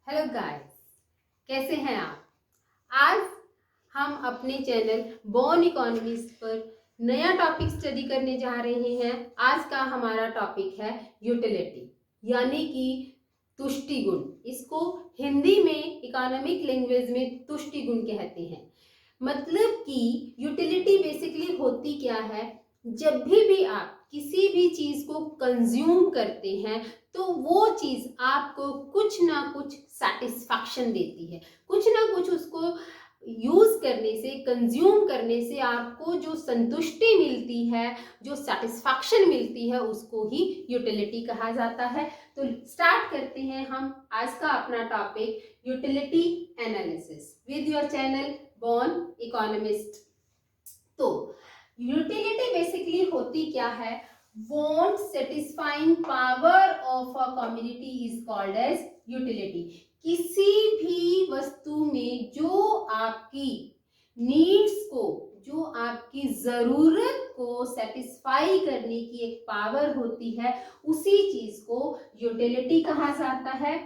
Hello guys, कैसे हैं आप। आज हम अपने चैनल बॉर्न इकोनॉमिस्ट पर नया टॉपिक स्टडी करने जा रहे हैं। आज का हमारा टॉपिक है यूटिलिटी, यानी कि तुष्टि गुण। इसको हिंदी में इकोनॉमिक लैंग्वेज में तुष्टि गुण कहते हैं। मतलब कि यूटिलिटी बेसिकली होती क्या है, जब भी आप किसी भी चीज को कंज्यूम करते हैं तो वो चीज आपको कुछ ना कुछ सेटिस्फैक्शन देती है, कुछ ना कुछ उसको यूज करने से, कंज्यूम करने से आपको जो संतुष्टि मिलती है, जो सेटिस्फैक्शन मिलती है, उसको ही यूटिलिटी कहा जाता है। तो स्टार्ट करते हैं हम आज का अपना topic, utility analysis with your channel born economist. तो यूटिलिटी बेसिकली होती क्या है, want satisfying power of a commodity is called as utility। किसी भी वस्तु में जो आपकी नीड्स को, जो आपकी जरूरत को सेटिस्फाई करने की एक पावर होती है, उसी चीज को यूटिलिटी कहा जाता है।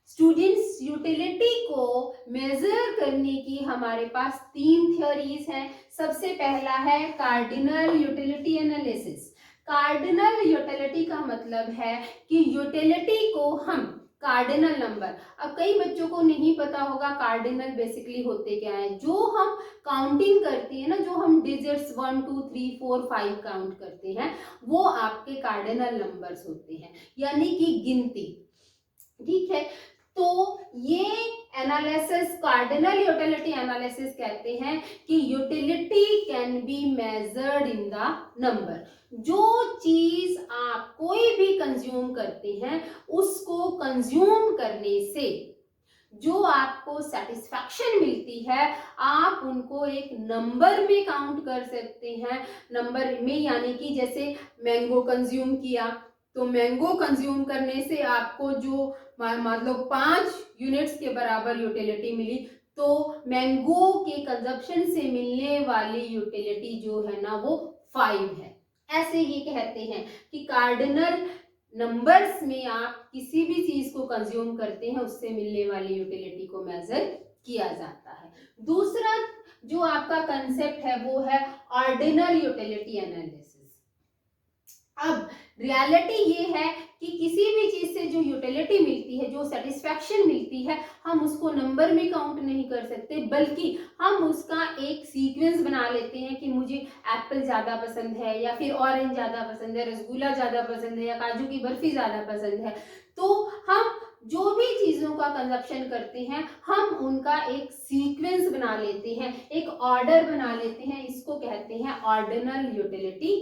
स्टूडेंट्स, यूटिलिटी को मेजर करने की हमारे पास 3 थ्योरीज हैं। सबसे पहला है cardinal utility analysis. Cardinal utility का मतलब है कि यूटिलिटी को हम कार्डिनल नंबर, अब कई बच्चों को नहीं पता होगा कार्डिनल बेसिकली होते क्या है। जो हम काउंटिंग करते हैं ना, जो हम डिजिट्स 1 2 3 4 5 काउंट करते हैं, वो आपके कार्डिनल नंबर्स होते हैं, यानी कि गिनती। ठीक है, तो ये एनालिसिस कार्डिनल यूटिलिटी एनालिसिस कहते हैं कि utility can be measured in the number. जो चीज आप कोई भी कंज्यूम करते हैं, उसको कंज्यूम करने से जो आपको सेटिस्फैक्शन मिलती है, आप उनको एक नंबर में काउंट कर सकते हैं। नंबर में यानी कि जैसे मैंगो कंज्यूम किया, तो मैंगो कंज्यूम करने से आपको जो मतलब 5 यूनिट्स के बराबर यूटिलिटी मिली, तो मैंगो के कंजप्शन से मिलने वाली यूटिलिटी जो है ना, वो 5 है। ऐसे ही कहते हैं कि कार्डिनल नंबर्स में आप किसी भी चीज को कंज्यूम करते हैं, उससे मिलने वाली यूटिलिटी को मेजर किया जाता है। दूसरा जो आपका कंसेप्ट है वो है ऑर्डिनल यूटिलिटी एनालिसिस। अब रियलिटी ये है कि किसी भी चीज से जो यूटिलिटी मिलती है, जो सेटिस्फैक्शन मिलती है, हम उसको नंबर में काउंट नहीं कर सकते, बल्कि हम उसका एक सीक्वेंस बना लेते हैं कि मुझे एप्पल ज्यादा पसंद है, या फिर ऑरेंज ज्यादा पसंद है, रसगुल्ला ज्यादा पसंद है, या काजू की बर्फी ज्यादा पसंद है। तो हम जो भी चीजों का कंजप्शन करते हैं, हम उनका एक सीक्वेंस बना लेते हैं, एक ऑर्डर बना लेते हैं। इसको कहते हैं ऑर्डिनल यूटिलिटी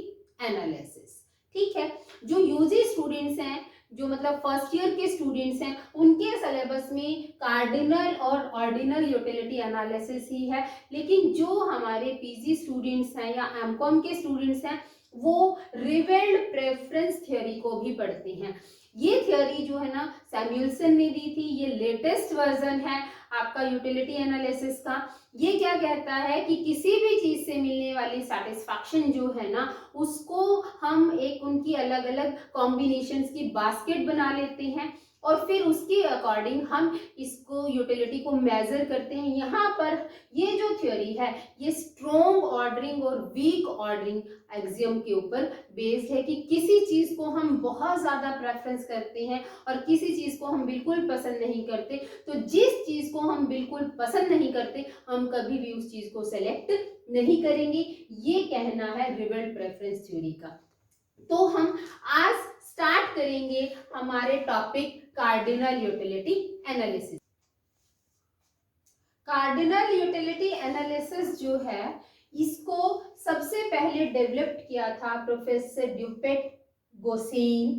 एनालिसिस। ठीक है, जो यूजी स्टूडेंट्स हैं, जो मतलब फर्स्ट ईयर के स्टूडेंट्स हैं, उनके सिलेबस में कार्डिनल और ऑर्डिनल यूटिलिटी एनालिसिस ही है। लेकिन जो हमारे पीजी स्टूडेंट्स हैं या एमकॉम के स्टूडेंट्स हैं, वो रिवेल्ड प्रेफरेंस थ्योरी को भी पढ़ते हैं। ये थ्योरी जो है ना, सैमुएल्सन ने दी थी। ये लेटेस्ट वर्जन है आपका यूटिलिटी एनालिसिस का। ये क्या कहता है कि किसी भी चीज से मिलने वाली सेटिस्फैक्शन जो है ना, उसको हम एक उनकी अलग अलग कॉम्बिनेशंस की बास्केट बना लेते हैं, और फिर उसके अकॉर्डिंग हम इसको यूटिलिटी को मेजर करते हैं। यहाँ पर ये जो थ्योरी है, ये स्ट्रॉन्ग ऑर्डरिंग और वीक ऑर्डरिंग एक्सियम के ऊपर बेस्ड है कि किसी चीज को हम बहुत ज्यादा प्रेफरेंस करते हैं और किसी चीज को हम बिल्कुल पसंद नहीं करते। तो जिस चीज को हम बिल्कुल पसंद नहीं करते, हम कभी भी उस चीज को सेलेक्ट नहीं करेंगे। ये कहना है रिवेल्ड प्रेफरेंस थ्योरी का। तो हम आज स्टार्ट करेंगे हमारे topic cardinal utility analysis. Cardinal utility analysis जो है, इसको सबसे पहले डेवलप किया था प्रोफेसर ड्यूपेट, गोसेन,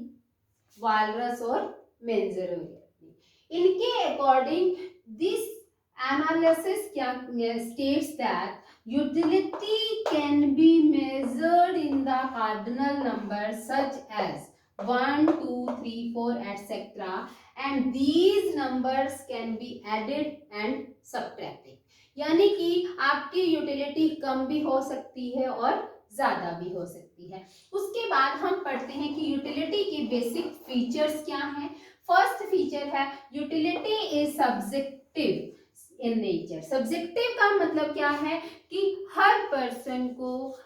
वालरस और मेंजर ने। इनके अकॉर्डिंग दिस एनालिसिस क्या states that utility can be measured in the cardinal numbers such as 1 2 3 4 etc, and these numbers can be added and subtracted। यानी कि आपकी यूटिलिटी कम भी हो सकती है और ज्यादा भी हो सकती है। उसके बाद हम पढ़ते हैं कि यूटिलिटी की बेसिक फीचर्स क्या हैं। फर्स्ट फीचर है utility is subjective in nature. Subjective का मतलब क्या है कि हर पर्सन को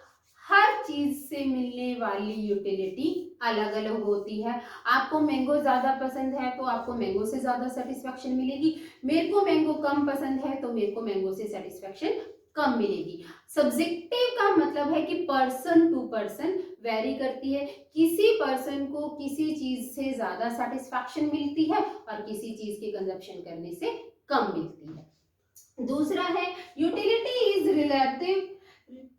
हर चीज से मिलने वाली यूटिलिटी अलग अलग होती है। आपको मैंगो ज्यादा पसंद है तो आपको मैंगो से ज्यादा सेटिस्फेक्शन मिलेगी, मेरे को मैंगो कम पसंद है तो मेरे को मैंगो से सेटिस्फेक्शन कम मिलेगी। सब्जेक्टिव का मतलब है कि पर्सन टू पर्सन वेरी करती है, किसी पर्सन को किसी चीज से ज्यादा सेटिस्फेक्शन मिलती है और किसी चीज के कंजप्शन करने से कम मिलती है। दूसरा है utility is relative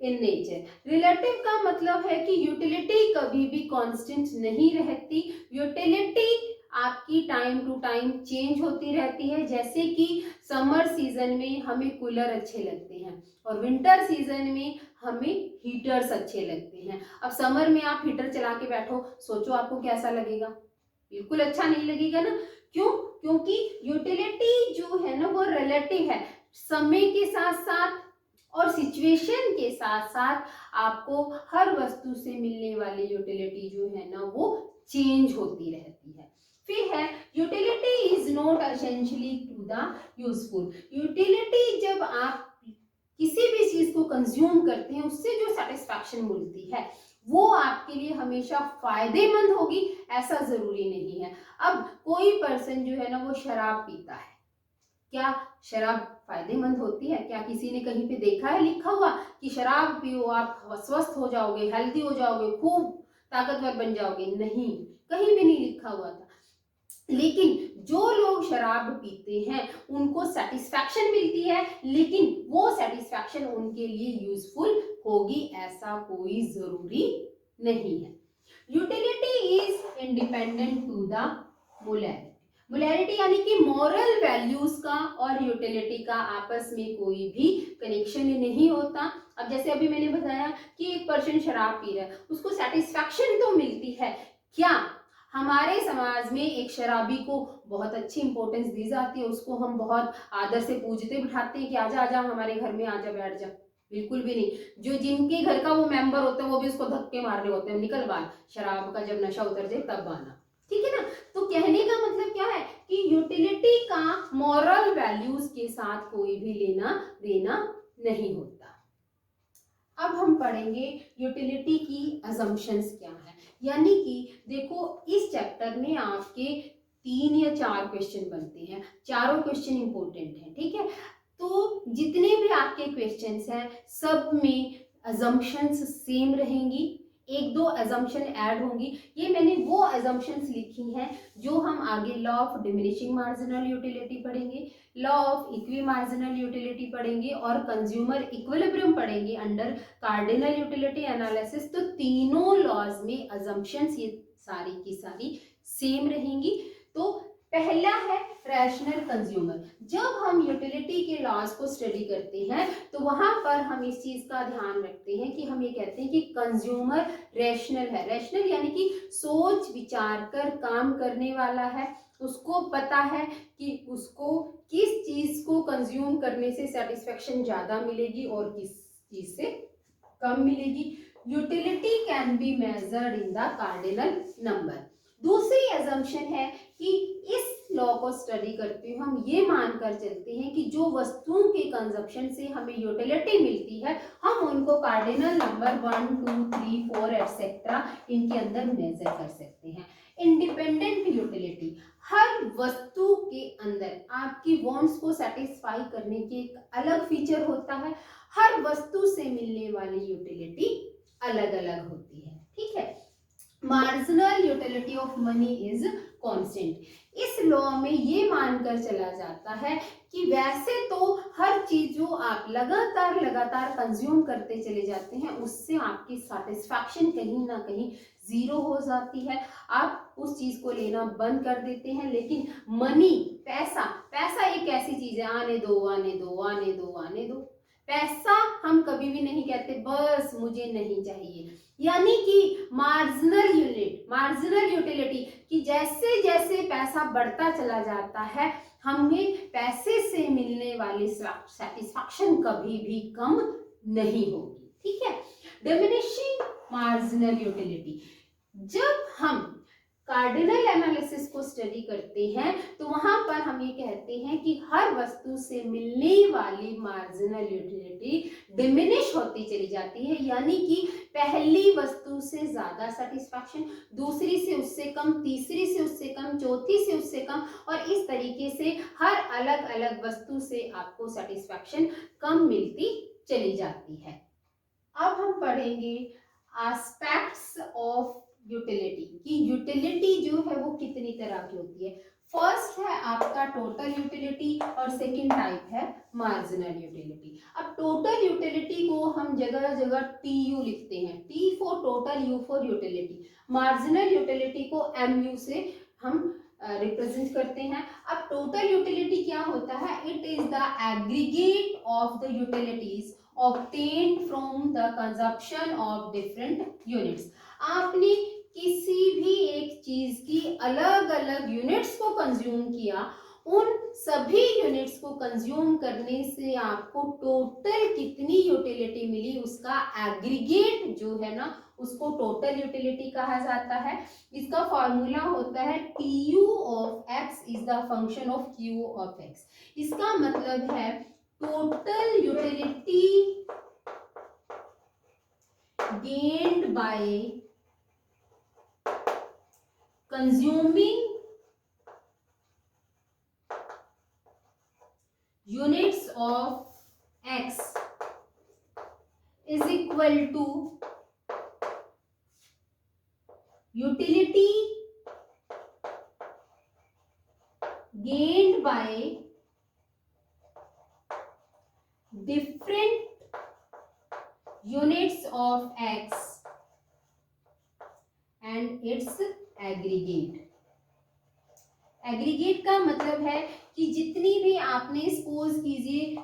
in nature. Relative का मतलब है कि यूटिलिटी कभी भी कांस्टेंट नहीं रहती, यूटिलिटी आपकी टाइम टू टाइम चेंज होती रहती है। जैसे कि समर सीजन में हमें कूलर अच्छे लगते हैं और विंटर सीजन में हमें हीटर्स अच्छे लगते हैं। अब समर में आप हीटर चला के बैठो, सोचो आपको कैसा लगेगा, बिल्कुल अच्छा नहीं लगेगा ना। क्यों? क्योंकि यूटिलिटी जो है ना वो रिलेटिव है, समय के साथ साथ और सिचुएशन के साथ साथ आपको हर वस्तु से मिलने वाली यूटिलिटी जो है ना वो चेंज होती रहती है। फिर है utility is not essentially to the useful. Utility जब आप किसी भी चीज को कंज्यूम करते हैं उससे जो सेटिस्फैक्शन मिलती है वो आपके लिए हमेशा फायदेमंद होगी ऐसा जरूरी नहीं है। अब कोई पर्सन जो है ना वो शराब पीता है, क्या शराब फायदेमंद होती है? क्या किसी ने कहीं पे देखा है लिखा हुआ कि शराब पियो आप स्वस्थ हो जाओगे, हेल्दी हो जाओगे, खूब ताकतवर बन जाओगे? नहीं, कहीं भी नहीं लिखा हुआ था। लेकिन जो लोग शराब पीते हैं उनको सेटिस्फैक्शन मिलती है, लेकिन वो सेटिस्फैक्शन उनके लिए यूजफुल होगी ऐसा कोई जरूरी नहीं है। Utility is independent to the morality. Morality यानी कि मॉरल वैल्यूज का और यूटिलिटी का आपस में कोई भी कनेक्शन नहीं होता। अब जैसे अभी मैंने बताया कि एक पर्सन शराब पी रहा है, उसको सेटिस्फैक्शन तो मिलती है। क्या हमारे समाज में एक शराबी को बहुत अच्छी इंपॉर्टेंस दी जाती है, उसको हम बहुत आदर से पूजते बिठाते हैं कि आजा आजा हमारे घर में आजा बैठ जा? बिल्कुल भी नहीं। जो जिनके घर का वो मेंबर होता है वो भी उसको धक्के मार रहे होते हैं, निकल बाहर, शराब का जब नशा उतर जाए तब आना। ठीक है ना? तो कहने का मतलब क्या है कि यूटिलिटी का मॉरल वैल्यूज के साथ कोई भी लेना देना नहीं होता। अब हम पढ़ेंगे यूटिलिटी की अजम्पशंस क्या है। यानी कि देखो इस चैप्टर में आपके 3 या 4 क्वेश्चन बनते हैं, चारों क्वेश्चन इंपॉर्टेंट हैं। ठीक है, तो जितने भी आपके क्वेश्चंस हैं सब में अजम्पशंस सेम रहेंगी, 1-2 अजम्पशन ऐड होंगी। ये मैंने वो अजम्पशंस लिखी हैं जो हम आगे law of diminishing marginal utility पढ़ेंगे, law of equi marginal utility पढ़ेंगे और कंज्यूमर इक्विलिब्रियम पढ़ेंगे अंडर कार्डिनल यूटिलिटी एनालिसिस। तो तीनों लॉज में अजम्पशंस ये सारी की सारी सेम रहेंगी। तो पहला है रैशनल कंज्यूमर। जब हम यूटिलिटी के लॉज को स्टडी करते हैं तो वहां पर हम इस चीज का ध्यान रखते हैं कि हम ये कहते हैं कि कंज्यूमर रैशनल है। रैशनल यानी कि सोच विचार कर काम करने वाला है, उसको पता है कि उसको किस चीज को कंज्यूम करने से सेटिस्फेक्शन ज्यादा मिलेगी और किस चीज से कम मिलेगी। Utility can be measured in the cardinal number. दूसरी अजम्पशन है कि इस लॉ को स्टडी करते हुए हम ये मानकर चलते हैं कि जो वस्तुओं के कंजप्शन से हमें यूटिलिटी मिलती है हम उनको कार्डिनल नंबर 1, 2, 3, 4 एटसेट्रा इनके अंदर मेजर कर सकते हैं। इंडिपेंडेंट यूटिलिटी, हर वस्तु के अंदर आपकी वांट्स को सेटिस्फाई करने के एक अलग फीचर होता है। हर वस्तु से मिलने वाली यूटिलिटी अलग अलग होती है। ठीक है, marginal utility of money is constant. इस लॉ में ये मानकर चला जाता है कि वैसे तो हर चीज जो आप लगातार कंज्यूम करते चले जाते हैं उससे आपकी सेटिस्फैक्शन कहीं ना कहीं जीरो हो जाती है, आप उस चीज को लेना बंद कर देते हैं। लेकिन मनी, पैसा एक ऐसी चीज है, आने दो आने दो आने दो आने दो। पैसा हम कभी भी नहीं कहते बस मुझे नहीं चाहिए। यानी कि मार्जिनल यूटिलिटी कि जैसे जैसे पैसा बढ़ता चला जाता है हमें पैसे से मिलने वाली सेटिस्फैक्शन कभी भी कम नहीं होगी। ठीक है, डिमिनिशिंग मार्जिनल यूटिलिटी, जब हम कार्डिनल एनालिसिस को स्टडी करते हैं तो वहां पर हम ये कहते हैं कि हर वस्तु से मिलने वाली मार्जिनल यूटिलिटी डिमिनिश होती चली जाती है, यानी कि पहली वस्तु से ज्यादा सेटिस्फैक्शन, दूसरी से उससे कम, तीसरी से उससे कम, चौथी से उससे कम, और इस तरीके से हर अलग अलग वस्तु से आपको सेटिस्फैक्शन कम मिलती चली जाती है। अब हम पढ़ेंगे एस्पेक्ट्स ऑफ यूटिलिटी कि यूटिलिटी जो है वो कितनी तरह की होती है। फर्स्ट है आपका टोटल यूटिलिटी और सेकंड टाइप है मार्जिनल यूटिलिटी। अब टोटल यूटिलिटी को हम जगह जगह TU लिखते हैं, T for total, U for utility. Marginal utility को MU से हम रिप्रेजेंट करते हैं। अब टोटल यूटिलिटी क्या होता है? It is the aggregate of the utilities obtained from the consumption of different units। आपने किसी भी एक चीज की अलग अलग यूनिट्स को कंज्यूम किया, उन सभी यूनिट्स को कंज्यूम करने से आपको टोटल कितनी यूटिलिटी मिली उसका एग्रीगेट जो है ना, उसको टोटल यूटिलिटी कहा जाता है। इसका फॉर्मूला होता है TU of x is the function of Q of x। इसका मतलब है total utility gained by consuming units of x is equal to utility gained by different units of x and its aggregate। Aggregate का मतलब है कि जितनी भी आपने सपोज कीजिए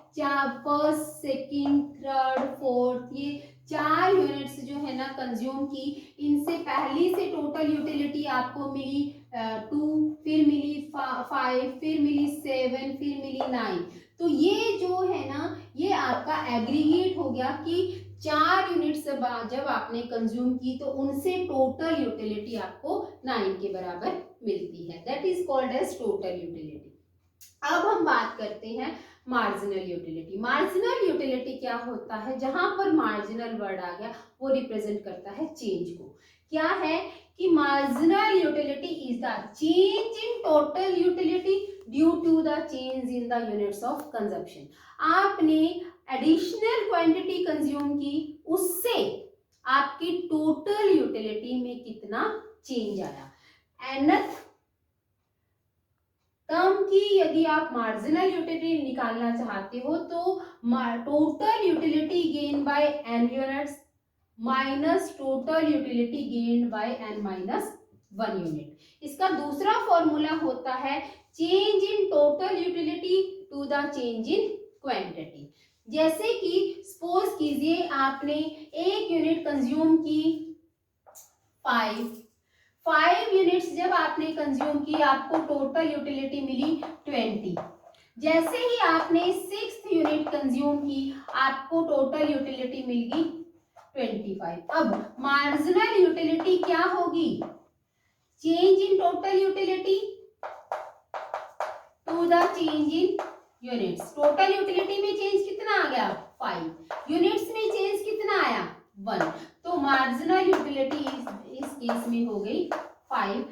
फर्स्ट, सेकंड, थर्ड, फोर्थ, ये 4 यूनिट्स जो है ना कंज्यूम की, इनसे पहली से टोटल यूटिलिटी आपको मिली 2, फिर मिली 5, फिर मिली 7, फिर मिली 9। तो ये जो है ना ये आपका एग्रीगेट हो गया कि 4 यूनिट्स जब आपने कंज्यूम की तो उनसे टोटल यूटिलिटी आपको 9 के बराबर मिलती है। That is called as total utility. अब हम बात करते हैं मार्जिनल यूटिलिटी। मार्जिनल यूटिलिटी क्या होता है? जहां पर मार्जिनल वर्ड आ गया वो रिप्रेजेंट करता है चेंज को। क्या है कि marginal utility is the change in total utility due to the change in the units of consumption. आपने एडिशनल क्वांटिटी कंज्यूम की, उससे आपकी टोटल यूटिलिटी में कितना चेंज आया। nth टर्म की यदि आप मार्जिनल यूटिलिटी निकालना चाहते हो तो total utility gain by n units minus total utility gain by n minus 1 unit. इसका दूसरा फॉर्मूला होता है change in total utility to the change in quantity. जैसे कि सपोज कीजिए आपने एक यूनिट कंज्यूम की 5 यूनिट्स जब आपने कंज्यूम की आपको टोटल यूटिलिटी मिली 20। जैसे ही आपने 6th यूनिट कंज्यूम की आपको टोटल यूटिलिटी मिल गई 25। अब मार्जिनल यूटिलिटी क्या होगी? Change in total utility to the change in units. Total utility में चेंज कितना आ गया? 5। यूनिट्स में चेंज कितना आया? 1। तो मार्जिनल यूटिलिटी इस केस में हो गई 5।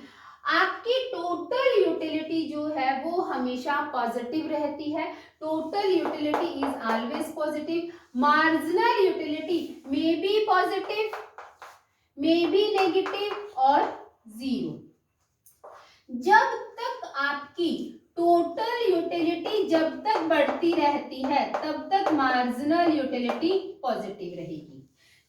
आपकी टोटल यूटिलिटी जो है वो हमेशा पॉजिटिव रहती है। Total utility is always positive. Marginal utility may be positive, may be negative और 0। जब तक आपकी टोटल यूटिलिटी जब तक बढ़ती रहती है तब तक मार्जिनल यूटिलिटी पॉजिटिव रहेगी।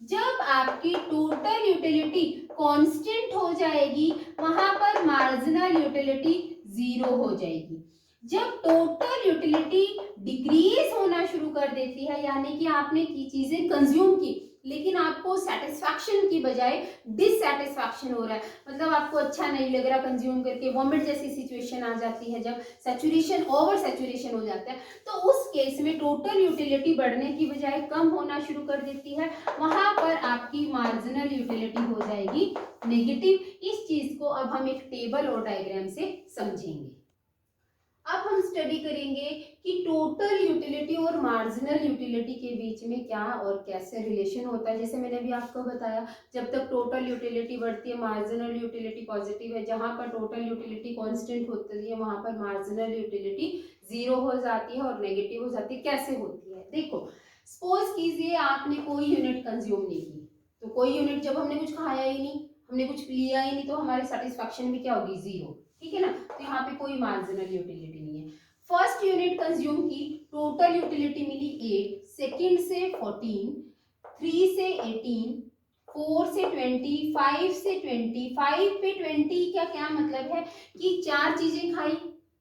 जब आपकी टोटल यूटिलिटी कांस्टेंट हो जाएगी वहां पर मार्जिनल यूटिलिटी 0 हो जाएगी। जब टोटल यूटिलिटी डिक्रीज होना शुरू कर देती है, यानी कि आपने की चीजें कंज्यूम की लेकिन आपको सेटिस्फैक्शन की बजाय डिससेटिस्फैक्शन हो रहा है, मतलब आपको अच्छा नहीं लग रहा कंज्यूम करके, वॉमिट जैसी सिचुएशन आ जाती है, जब सैचुरेशन ओवर सैचुरेशन हो जाता है, तो उस केस में टोटल यूटिलिटी बढ़ने की बजाय कम होना शुरू कर देती है, वहां पर आपकी मार्जिनल यूटिलिटी हो जाएगी नेगेटिव। इस चीज को अब हम एक टेबल और डायग्राम से समझेंगे। अब हम स्टडी करेंगे कि टोटल यूटिलिटी और मार्जिनल यूटिलिटी के बीच में क्या और कैसे रिलेशन होता है। जैसे मैंने अभी आपको बताया, जब तक टोटल यूटिलिटी बढ़ती है मार्जिनल यूटिलिटी पॉजिटिव है, जहां पर टोटल यूटिलिटी कांस्टेंट होती है वहां पर मार्जिनल यूटिलिटी जीरो हो जाती है और नेगेटिव हो जाती है। कैसे होती है देखो, सपोज कीजिए आपने कोई यूनिट कंज्यूम नहीं की, तो कोई यूनिट जब हमने कुछ खाया ही नहीं, हमने कुछ लिया ही नहीं, तो हमारी सेटिस्फैक्शन भी क्या होगी, जीरो। ठीक है ना, तो यहाँ पे कोई मार्जिनल यूटिलिटी नहीं है। फर्स्ट यूनिट कंज्यूम की, टोटल यूटिलिटी मिली 8, सेकंड से 14, 3 से 18, 4 से 20, 5 से 20, 5 पे 20 का क्या मतलब है कि 4 चीजें खाई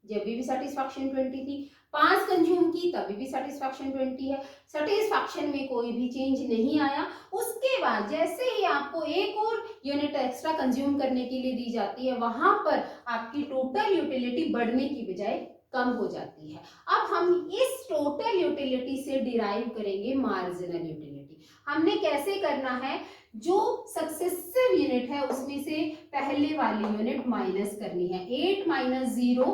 जब भी सेटिस्फैक्शन 20 थी, 5 कंज्यूम की तभी भी सेटिस्फैक्शन 20 है, सेटिस्फैक्शन में कोई भी चेंज नहीं आया। उसके बाद जैसे ही आपको एक और यूनिट एक्स्ट्रा कंज्यूम करने के लिए दी जाती है, वहां पर आपकी टोटल यूटिलिटी बढ़ने की बजाय कम हो जाती है। अब हम इस टोटल यूटिलिटी से डिराइव करेंगे मार्जिनल यूटिलिटी। हमने कैसे करना है, जो सक्सेसिव यूनिट है उसमें से पहले वाली यूनिट माइनस करनी है। 8 माइनस 0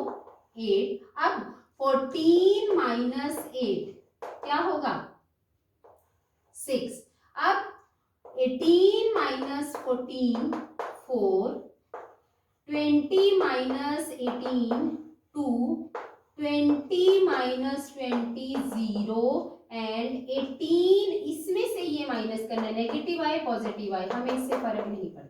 8, अब 14 माइनस 8 क्या होगा 6, अब 18 माइनस 14 4, 20 माइनस 18 2, 20 माइनस 20 0 एंड 18, इसमें से ये माइनस करना है, नेगेटिव आए पॉजिटिव आए हमें इससे फर्क नहीं पड़ता।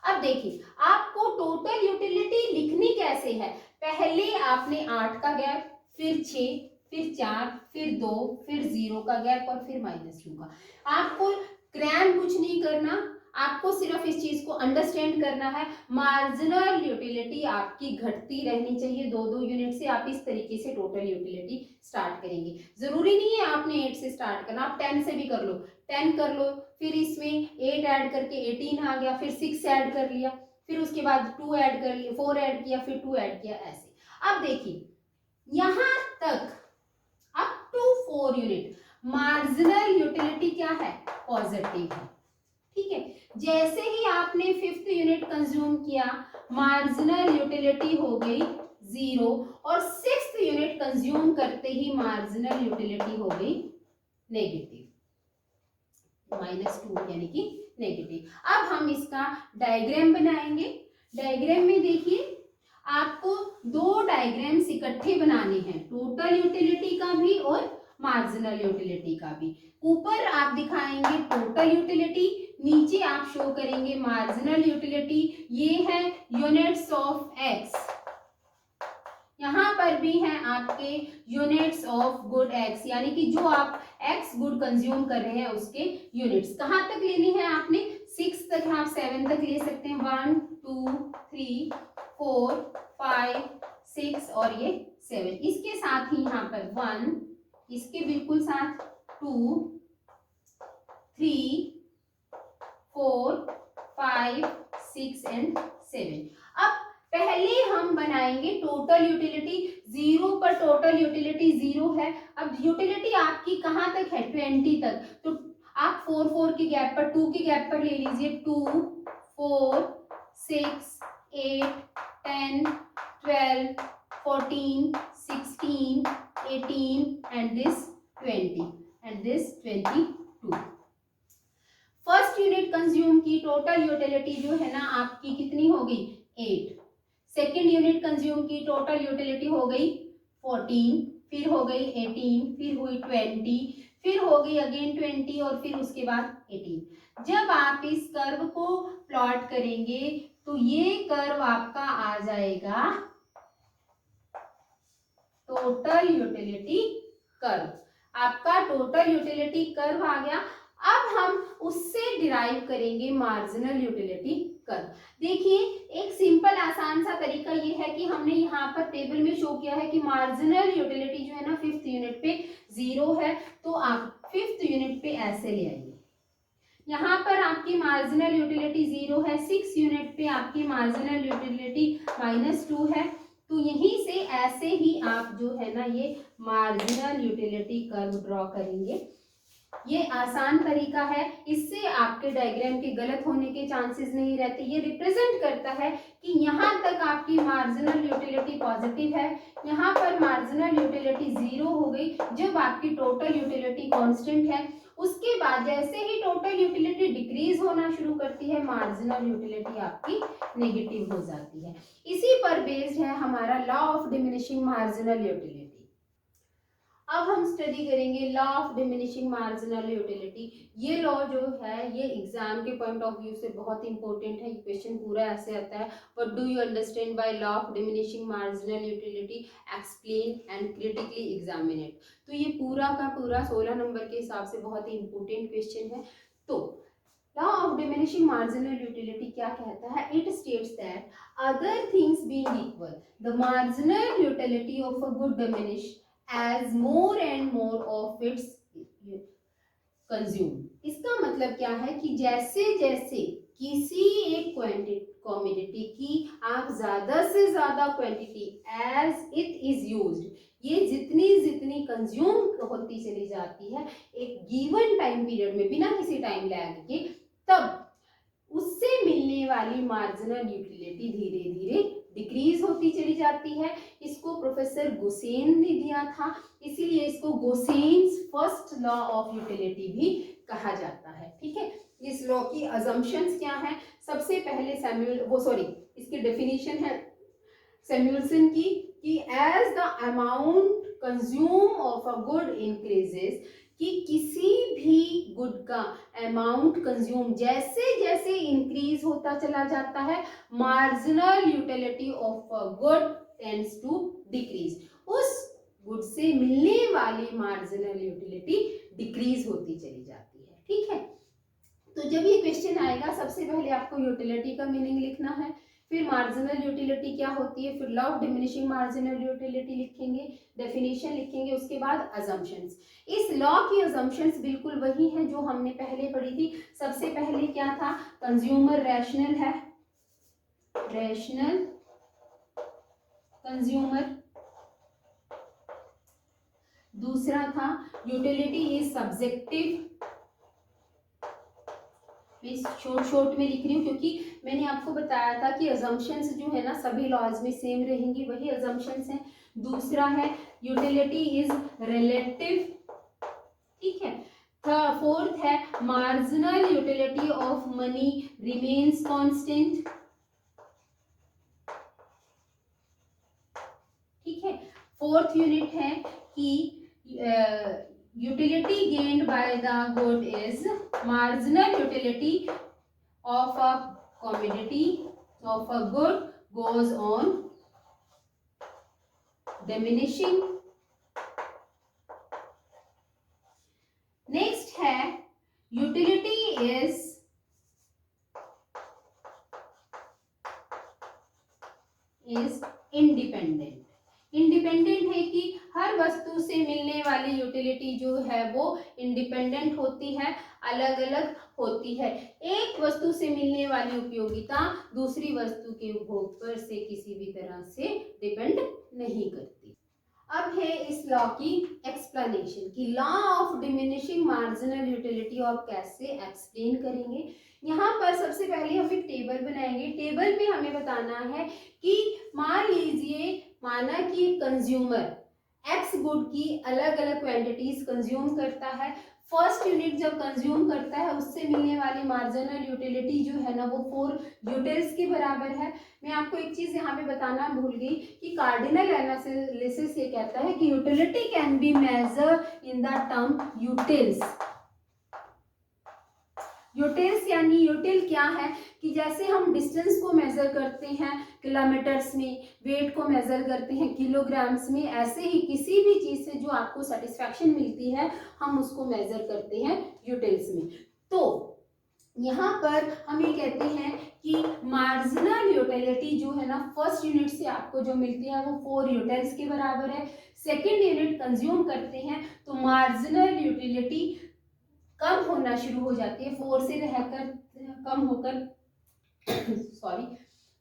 अब देखिए आपको टोटल यूटिलिटी लिखनी कैसे है, पहले आपने 8 का गैप, फिर 6, फिर 4, फिर 2, फिर 0 का गैप और फिर -2 का। आपको क्रैम कुछ नहीं करना, आपको सिर्फ इस चीज को अंडरस्टैंड करना है। मार्जिनल यूटिलिटी आपकी घटती रहनी चाहिए, 2-2 यूनिट से आप इस तरीके से टोटल यूटिलिटी स्टार्ट करेंगे। जरूरी नहीं है आपने 8 से स्टार्ट करना, आप 10 से भी कर लो, 10 कर लो, फिर इसमें 8 ऐड करके 18 आ गया, फिर 6 ऐड कर लिया, फिर उसके बाद 2 ऐड कर लिया, 4 ऐड किया, फिर 2 ऐड किया, ऐसे। अब देखिए यहां तक up to 4 unit marginal utility क्या है, पॉजिटिव है। ठीक है, जैसे ही आपने 5th यूनिट कंज्यूम किया मार्जिनल यूटिलिटी हो गई 0 और 6th यूनिट कंज्यूम करते ही मार्जिनल यूटिलिटी हो गई नेगेटिव, -2 यानी कि नेगेटिव। अब हम इसका डायग्राम बनाएंगे। डायग्राम में देखिए आपको 2 डायग्राम्स इकट्ठे बनाने हैं, टोटल यूटिलिटी का भी और मार्जिनल यूटिलिटी का भी। ऊपर आप दिखाएंगे टोटल यूटिलिटी, नीचे आप शो करेंगे मार्जिनल यूटिलिटी। ये है यूनिट्स ऑफ एक्स, यहाँ पर भी हैं आपके यूनिट्स ऑफ गुड एक्स, यानी कि जो आप एक्स गुड कंज्यूम कर रहे हैं उसके यूनिट्स। कहाँ तक लेनी है आपने, 6 तक, आप 7 तक ले सकते हैं, 1 2 3 4 5 6 और ये 7। इसके साथ ही यहाँ पर 1, इसके बिल्कुल साथ 2 3 4 5 6 एंड 7। अब पहले हम बनाएंगे टोटल यूटिलिटी। 0 पर टोटल यूटिलिटी 0 है। अब यूटिलिटी आपकी कहां तक है, 20 तक, तो आप 4 के गैप पर, 2 के गैप पर ले लीजिए, 2 4 6 8 10 12 14 16 18 and this 20 and this 22। First unit consume की टोटल यूटिलिटी जो है ना आपकी कितनी हो गई, 8। सेकेंड यूनिट कंज्यूम की टोटल यूटिलिटी हो गई 14, फिर हो गई 18, फिर हुई 20, फिर हो गई अगेन 20 और फिर उसके बाद 18। जब आप इस कर्व को प्लॉट करेंगे तो ये कर्व आपका आ जाएगा टोटल यूटिलिटी कर्व। आपका टोटल यूटिलिटी कर्व आ गया। अब हम उससे डिराइव करेंगे मार्जिनल यूटिलिटी कर्व। देखिए एक सिंपल आसान सा तरीका ये है कि हमने यहाँ पर टेबल में शो किया है कि मार्जिनल यूटिलिटी जो है ना 5th यूनिट पे 0 है, तो आप 5th यूनिट पे ऐसे ले आइए। यहाँ पर आपकी मार्जिनल यूटिलिटी 0 है, 6 यूनिट पे आपकी मार्जिनल यूटिलिटी -2 है, तो यहीं से ऐसे ही आप जो है ना ये मार्जिनल यूटिलिटी कर्व ड्रॉ करेंगे। ये आसान तरीका है, इससे आपके डायग्राम के गलत होने के चांसेस नहीं रहते। ये रिप्रेजेंट करता है कि यहाँ तक आपकी मार्जिनल यूटिलिटी पॉजिटिव है, यहाँ पर मार्जिनल यूटिलिटी 0 हो गई जब आपकी टोटल यूटिलिटी कांस्टेंट है। उसके बाद जैसे ही टोटल यूटिलिटी डिक्रीज होना शुरू करती है, मार्जिनल यूटिलिटी आपकी नेगेटिव हो जाती है। इसी पर बेस्ड है हमारा law of diminishing marginal utility. अब हम स्टडी करेंगे law of diminishing marginal utility. ये लॉ जो है ये एग्जाम के पॉइंट ऑफ व्यू से बहुत इंपॉर्टेंट है। क्वेश्चन पूरा ऐसे आता है, what do you understand by law of diminishing marginal utility, explain and critically examine it. तो ये पूरा का पूरा 16 नंबर के हिसाब से बहुत ही इंपॉर्टेंट क्वेश्चन है। तो law of diminishing marginal utility क्या कहता है? It states that other things being equal the marginal utility of a good diminish as more and more of its consumed। इसका मतलब क्या है कि जैसे जैसे किसी एक कमोडिटी की आप ज्यादा से ज्यादा quantity as it is used, ये जितनी जितनी कंज्यूम होती चली जाती है एक गिवन टाइम पीरियड में बिना किसी टाइम लैग के, तब उससे मिलने वाली मार्जिनल यूटिलिटी धीरे धीरे डिक्रीज होती चली जाती है। इसको प्रोफेसर गोसेन ने दिया था, इसीलिए इसको गोसेन्स फर्स्ट लॉ ऑफ यूटिलिटी भी कहा जाता है। ठीक है, इस लॉ की अजम्पशंस क्या है? सबसे पहले इसकी डेफिनेशन है सैमुअलसन की कि as the amount consume of a good increases, कि किसी भी गुड का अमाउंट कंज्यूम जैसे जैसे इंक्रीज होता चला जाता है, marginal utility of a good tends to decrease. उस गुड से मिलने वाली मार्जिनल यूटिलिटी डिक्रीज होती चली जाती है। ठीक है, तो जब ये क्वेश्चन आएगा सबसे पहले आपको यूटिलिटी का मीनिंग लिखना है, फिर मार्जिनल यूटिलिटी क्या होती है, फिर law of diminishing marginal utility लिखेंगे, डेफिनेशन लिखेंगे, उसके बाद अजम्पशंस। इस लॉ की अजम्पशंस बिल्कुल वही हैं जो हमने पहले पढ़ी थी। सबसे पहले क्या था? कंज्यूमर रैशनल है, रैशनल कंज्यूमर। दूसरा था यूटिलिटी इज सब्जेक्टिव। मैं शॉर्ट में लिख रही हूँ क्योंकि मैंने आपको बताया था कि अजम्पशंस जो है ना सभी लॉज में सेम रहेंगी, वही अजम्पशंस हैं। दूसरा है यूटिलिटी इज रिलेटिव। ठीक है, फोर्थ है marginal utility of money remains constant. ठीक है, फोर्थ यूनिट है कि utility gained by the good is marginal utility of a commodity of a good goes on diminishing। next है utility is independent। इंडिपेंडेंट है कि हर वस्तु से मिलने वाली यूटिलिटी जो है वो इंडिपेंडेंट होती है, अलग अलग होती है। एक वस्तु से मिलने वाली उपयोगिता दूसरी वस्तु के उपभोग पर से किसी भी तरह से डिपेंड नहीं करती। अब है इस लॉ की एक्सप्लेनेशन कि law of diminishing marginal utility आप कैसे एक्सप्लेन करेंगे। यहाँ पर सबसे पहले हम एक टेबल बनाएंगे। टेबल में हमें बताना है कि मान लीजिए माना कि कंज्यूमर एक्स गुड की अलग अलग क्वांटिटीज कंज्यूम करता है। फर्स्ट यूनिट जब कंज्यूम करता है उससे मिलने वाली मार्जिनल यूटिलिटी जो है ना वो 4 यूटिल्स के बराबर है। मैं आपको एक चीज यहाँ पे बताना भूल गई कि कार्डिनल एनालिसिस ये कहता है कि utility can be measure in the term utils. Utils यानी यूटिल क्या है कि जैसे हम डिस्टेंस को मेजर करते हैं किलोमीटर्स में, वेट को मेजर करते हैं किलोग्राम्स में, ऐसे ही किसी भी चीज से जो आपको सेटिस्फैक्शन मिलती है हम उसको मेजर करते हैं यूटिल्स में। तो यहाँ पर हम ये कहते हैं कि मार्जिनल यूटिलिटी जो है ना फर्स्ट यूनिट से आपको जो मिलती है वो 4 यूटिल्स के बराबर है। सेकेंड यूनिट कंज्यूम करते हैं तो मार्जिनल यूटिलिटी कम होना शुरू हो जाती है, 4 से रहकर कम होकर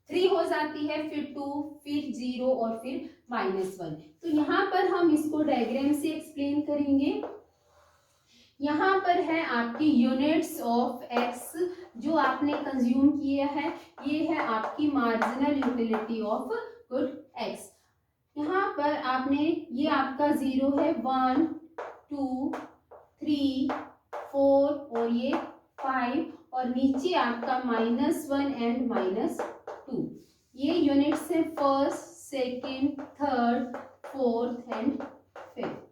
3 हो जाती है, फिर 2, फिर 0 और फिर -1। तो यहाँ पर हम इसको डायग्राम से एक्सप्लेन करेंगे। यहाँ पर है आपकी यूनिट्स ऑफ एक्स जो आपने कंज्यूम किया है, ये है आपकी marginal utility of good x. यहाँ पर आपने, ये आपका 0 है, 1 2 3 4 और ये 5 और नीचे आपका -1 एंड -2। ये यूनिट्स है first, second, third, fourth and fifth.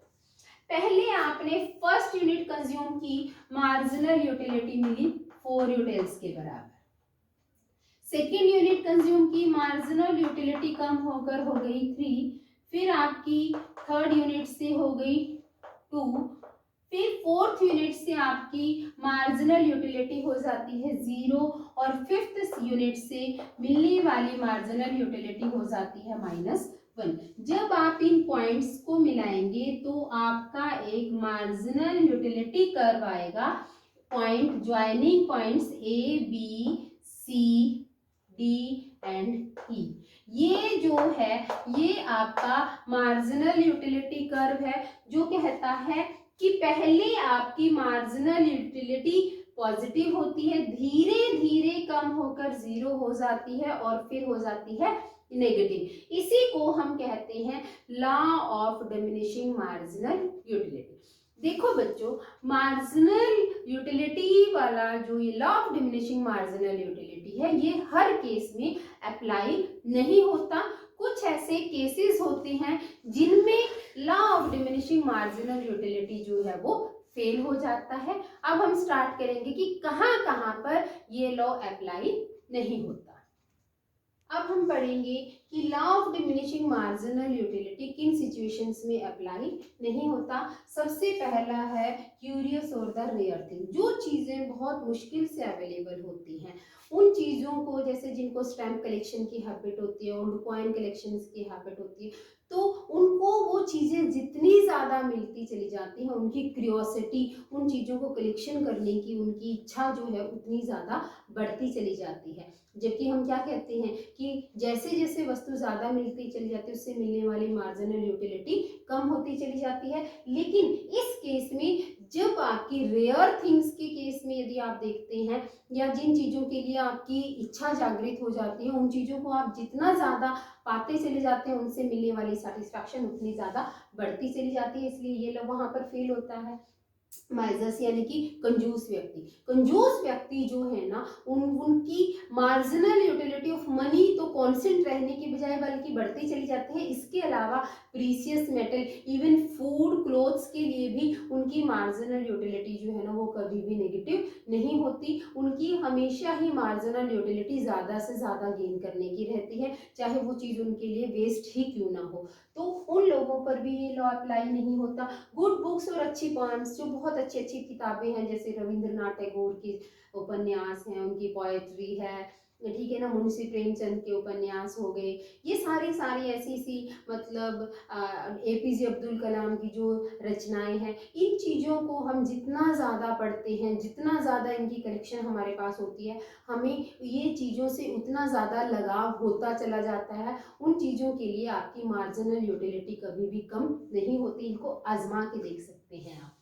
पहले आपने फर्स्ट यूनिट कंज्यूम की, मार्जिनल यूटिलिटी मिली 4 यूटेल्स के बराबर। सेकेंड यूनिट कंज्यूम की, मार्जिनल यूटिलिटी कम होकर हो गई 3, फिर आपकी थर्ड यूनिट से हो गई 2, फिर फोर्थ यूनिट से आपकी मार्जिनल यूटिलिटी हो जाती है 0 और फिफ्थ यूनिट से मिलने वाली मार्जिनल यूटिलिटी हो जाती है -1। जब आप इन पॉइंट्स को मिलाएंगे तो आपका एक मार्जिनल यूटिलिटी कर्व आएगा। Point joining points A, B, C, D and E, ये जो है ये आपका मार्जिनल यूटिलिटी कर्व है जो कहता है कि पहले आपकी मार्जिनल यूटिलिटी पॉजिटिव होती है, धीरे धीरे कम होकर 0 हो जाती है और फिर हो जाती है नेगेटिव। इसी को हम कहते हैं law of diminishing marginal utility. देखो बच्चों, मार्जिनल यूटिलिटी वाला जो ये law of diminishing marginal utility है, ये हर केस में अप्लाई नहीं होता। कुछ ऐसे केसेस होते हैं जिनमें law of diminishing marginal utility जो है वो फेल हो जाता है। अब हम स्टार्ट करेंगे कि कहाँ कहाँ पर ये लॉ अप्लाई नहीं होता। अब हम पढ़ेंगे कि law of diminishing marginal utility किन सिचुएशंस में अप्लाई नहीं होता। सबसे पहला है क्यूरियस और द रेयर थिंग। जो चीज़ें बहुत मुश्किल से अवेलेबल होती हैं, उन चीज़ों को, जैसे जिनको स्टैम्प कलेक्शन की हैबिट होती है, ओल्ड कॉइन कलेक्शन की हैबिट होती है, तो उनको वो चीज़ें जितनी ज़्यादा मिलती चली जाती हैं, उनकी क्यूरियोसिटी, उन चीज़ों को कलेक्शन करने की उनकी इच्छा जो है उतनी ज़्यादा बढ़ती चली जाती है। जबकि हम क्या कहते हैं कि जैसे जैसे वस्तु ज़्यादा मिलती चली जाती है, उससे मिलने वाली मार्जिनल यूटिलिटी कम होती चली जाती है। लेकिन इस केस में, जब आपकी रेयर थिंग्स के केस में यदि आप देखते हैं, या जिन चीज़ों के लिए आपकी इच्छा जागृत हो जाती है, उन चीज़ों को आप जितना ज़्यादा पाते चले जाते हैं, उनसे मिलने वाली सेटिस्फैक्शन उतनी ज़्यादा बढ़ती चली जाती है, इसलिए ये लोग वहाँ पर फेल होता है। माइजर्स यानी कि कंजूस व्यक्ति जो है ना, उनकी मार्जिनल यूटिलिटी ऑफ मनी तो कांस्टेंट रहने की बजाय बल्कि बढ़ती चली जाती है। इसके अलावा precious metal, even food, clothes के लिए भी उनकी मार्जिनल यूटिलिटी जो है ना वो कभी भी नेगेटिव नहीं होती। उनकी हमेशा ही मार्जिनल यूटिलिटी ज़्यादा से ज़्यादा गेन करने की रहती है, चाहे वो चीज़ उनके लिए वेस्ट ही क्यों ना हो। तो उन लोगों पर भी ये लॉ अप्लाई नहीं होता। गुड बुक्स और अच्छी पोएम्स, जो बहुत अच्छी अच्छी किताबें हैं, जैसे रविंद्रनाथ टैगोर के उपन्यास हैं, उनकी पोएट्री है, ठीक है ना, मुंशी प्रेमचंद के उपन्यास हो गए, ये सारी सारी ऐसी सी, मतलब APJ अब्दुल कलाम की जो रचनाएं हैं, इन चीज़ों को हम जितना ज़्यादा पढ़ते हैं, जितना ज़्यादा इनकी कलेक्शन हमारे पास होती है, हमें ये चीज़ों से उतना ज़्यादा लगाव होता चला जाता है। उन चीज़ों के लिए आपकी मार्जिनल यूटिलिटी कभी भी कम नहीं होती। इनको आजमा के देख सकते हैं आप।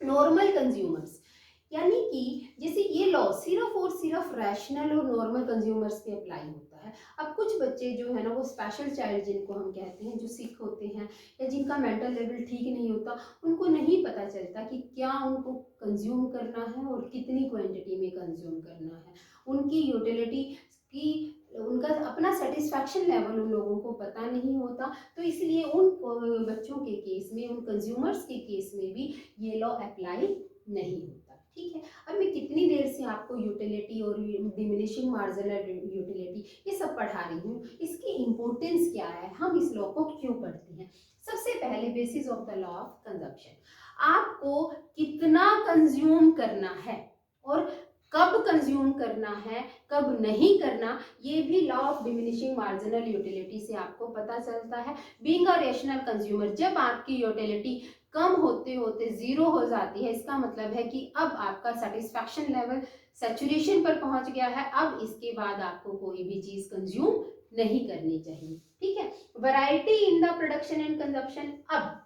नॉर्मल कंज्यूमर्स, यानी कि जैसे ये लॉ सिर्फ और सिर्फ रैशनल और नॉर्मल कंज्यूमर्स पे अप्लाई होता है। अब कुछ बच्चे जो है ना, वो स्पेशल चाइल्ड जिनको हम कहते हैं, जो सिक होते हैं या जिनका मेंटल लेवल ठीक नहीं होता, उनको नहीं पता चलता कि क्या उनको कंज्यूम करना है और कितनी क्वांटिटी में कंज्यूम करना है। उनकी यूटिलिटी की, उनका अपना सेटिस्फैक्शन लेवल उन लोगों को पता नहीं होता। तो इसलिए उन बच्चों के केस में, उन कंज्यूमर्स के केस में भी ये लॉ अप्लाई नहीं होता। ठीक है, अब मैं कितनी देर से आपको यूटिलिटी और डिमिनिशिंग मार्जिनल यूटिलिटी ये सब पढ़ा रही हूँ, इसकी इम्पोर्टेंस क्या है, हम इस लॉ को क्यों पढ़ते हैं। सबसे पहले basis of the law of consumption, आपको कितना कंज्यूम करना है और कब कंज्यूम करना है, कब नहीं करना, ये भी law of diminishing marginal utility से आपको पता चलता है। बीइंग अ रैशनल कंज्यूमर, जब आपकी यूटिलिटी कम होते होते जीरो हो जाती है, इसका मतलब है कि अब आपका सेटिस्फैक्शन लेवल सैचुरेशन पर पहुंच गया है। अब इसके बाद आपको कोई भी चीज कंज्यूम नहीं करनी चाहिए। ठीक है, variety in the production and consumption. अब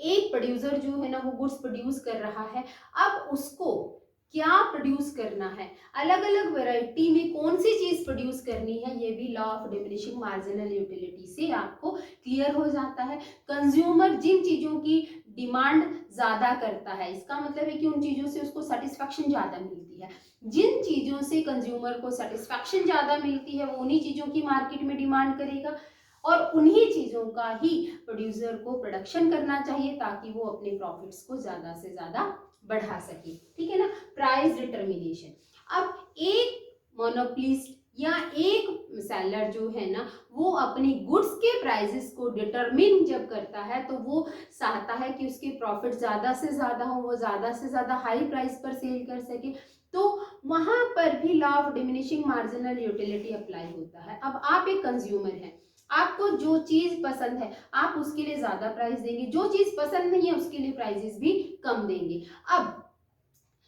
एक प्रोड्यूसर जो है ना वो गुड्स प्रोड्यूस कर रहा है, अब उसको क्या प्रोड्यूस करना है, अलग अलग वैरायटी में कौन सी चीज प्रोड्यूस करनी है, ये भी law of diminishing marginal utility से आपको क्लियर हो जाता है। कंज्यूमर जिन चीजों की डिमांड ज्यादा करता है, इसका मतलब है कि उन चीजों से उसको सेटिस्फैक्शन ज्यादा मिलती है। जिन चीजों से कंज्यूमर को सेटिस्फैक्शन ज्यादा मिलती है वो उन्हीं चीजों की मार्केट में डिमांड करेगा और उन्हीं चीजों का ही प्रोड्यूसर को प्रोडक्शन करना चाहिए ताकि वो अपने प्रॉफिट्स को ज्यादा से ज्यादा बढ़ा सके। ठीक है ना, प्राइस डिटर्मिनेशन। अब एक मोनोपोलिस्ट या एक सेलर जो है ना वो अपनी गुड्स के प्राइसेस को डिटरमिन जब करता है तो वो चाहता है कि उसके प्रॉफिट ज्यादा से ज्यादा हो, वो ज्यादा से ज्यादा हाई प्राइस पर सेल कर सके, तो वहां पर भी law of diminishing marginal utility apply होता है। अब आप एक कंज्यूमर हैं, आपको जो चीज पसंद है आप उसके लिए ज्यादा प्राइस देंगे, जो चीज पसंद नहीं है उसके लिए प्राइसेस भी कम देंगे। अब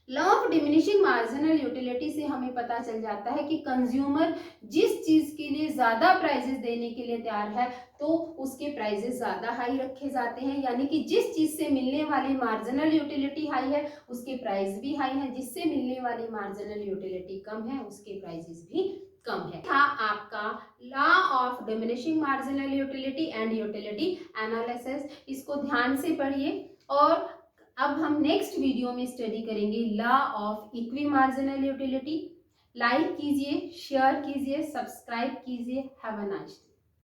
law of diminishing marginal utility से हमें पता चल जाता है कि कंज्यूमर जिस चीज के लिए ज्यादा प्राइसेस देने के लिए तैयार है तो उसके प्राइसेस ज्यादा हाई रखे जाते हैं, यानी कि जिस चीज से मिलने वाली मार्जिनल यूटिलिटी हाई है उसके प्राइस भी हाई है, जिससे मिलने वाली मार्जिनल यूटिलिटी कम है उसके प्राइसेस भी कम है। था आपका law of diminishing marginal utility and utility analysis, इसको ध्यान से पढ़िए। और अब हम नेक्स्ट वीडियो में स्टडी करेंगे law of equi marginal utility. Like कीजिए, शेयर कीजिए, सब्सक्राइब कीजिए। Have a nice day.